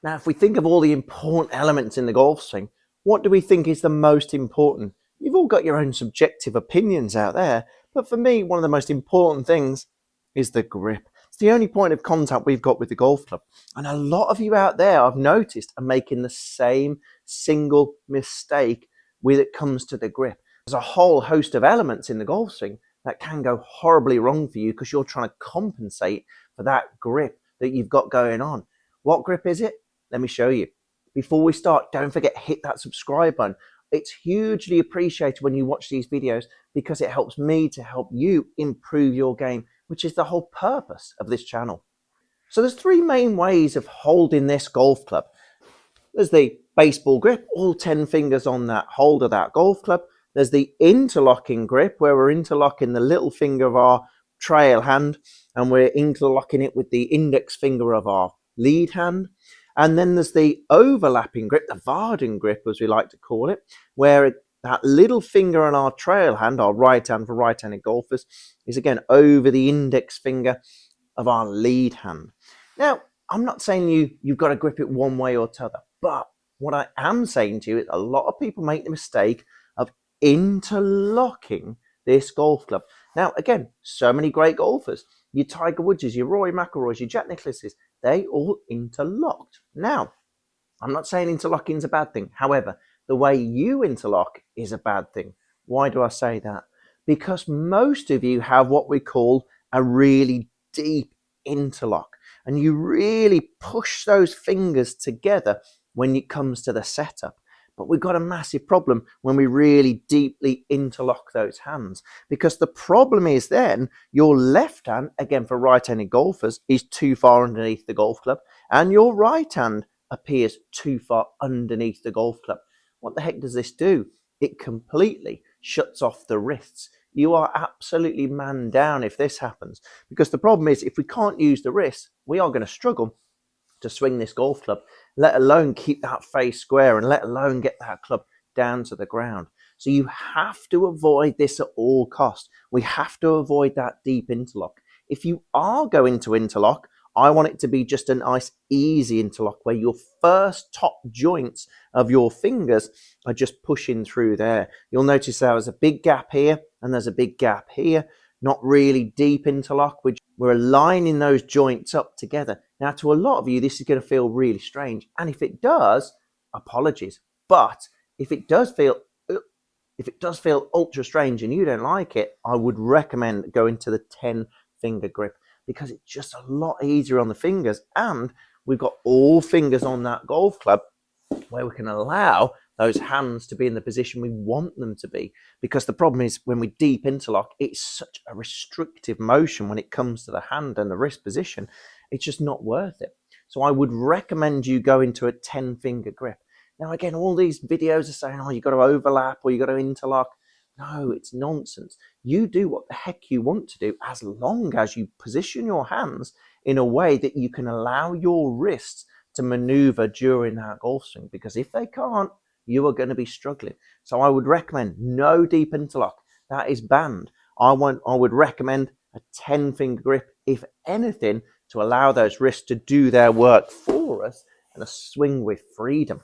Now, if we think of all the important elements in the golf swing, what do we think is the most important? You've all got your own subjective opinions out there, but for me, one of the most important things is the grip. It's the only point of contact we've got with the golf club. And a lot of you out there, I've noticed, are making the same single mistake when it comes to the grip. There's a whole host of elements in the golf swing that can go horribly wrong for you because you're trying to compensate for that grip that you've got going on. What grip is it? Let me show you. Before we start, don't forget, hit that subscribe button. It's hugely appreciated when you watch these videos because it helps me to help you improve your game, which is the whole purpose of this channel. So there's three main ways of holding this golf club. There's the baseball grip, all 10 fingers on that hold of that golf club. There's the interlocking grip, where we're interlocking the little finger of our trail hand and we're interlocking it with the index finger of our lead hand. And then there's the overlapping grip, the Varden grip, as we like to call it, where that little finger on our trail hand, our right hand for right-handed golfers, is again over the index finger of our lead hand. Now, I'm not saying you've got to grip it one way or t'other, but what I am saying to you is a lot of people make the mistake of interlocking this golf club. Now, again, so many great golfers, your Tiger Woodses, your Rory McIlroys, your Jack Nicklauses, they all interlocked. Now, I'm not saying interlocking is a bad thing. However, the way you interlock is a bad thing. Why do I say that? Because most of you have what we call a really deep interlock, and you really push those fingers together when it comes to the setup. But we've got a massive problem when we really deeply interlock those hands, because the problem is then your left hand, again for right-handed golfers, is too far underneath the golf club, and your right hand appears too far underneath the golf club. What the heck does this do? It completely shuts off the wrists. You are absolutely man down if this happens, because the problem is if we can't use the wrists, we are going to struggle to swing this golf club, let alone keep that face square and let alone get that club down to the ground. So you have to avoid this at all costs. We have to avoid that deep interlock. If you are going to interlock, I want it to be just a nice easy interlock where your first top joints of your fingers are just pushing through there. You'll notice there's a big gap here and there's a big gap here. Not really deep interlock, which we're aligning those joints up together. Now, to a lot of you, this is going to feel really strange. And if it does, apologies. But if it does feel ultra strange and you don't like it, I would recommend going to the 10-finger grip, because it's just a lot easier on the fingers. And we've got all fingers on that golf club where we can allow those hands to be in the position we want them to be. Because the problem is when we deep interlock, it's such a restrictive motion when it comes to the hand and the wrist position. It's just not worth it. So I would recommend you go into a 10-finger grip. Now, again, all these videos are saying, oh, you've got to overlap or you've got to interlock. No, it's nonsense. You do what the heck you want to do as long as you position your hands in a way that you can allow your wrists to maneuver during that golf swing. Because if they can't, you are going to be struggling. So I would recommend no deep interlock. That is banned. I would recommend a 10-finger grip, if anything, to allow those wrists to do their work for us and a swing with freedom.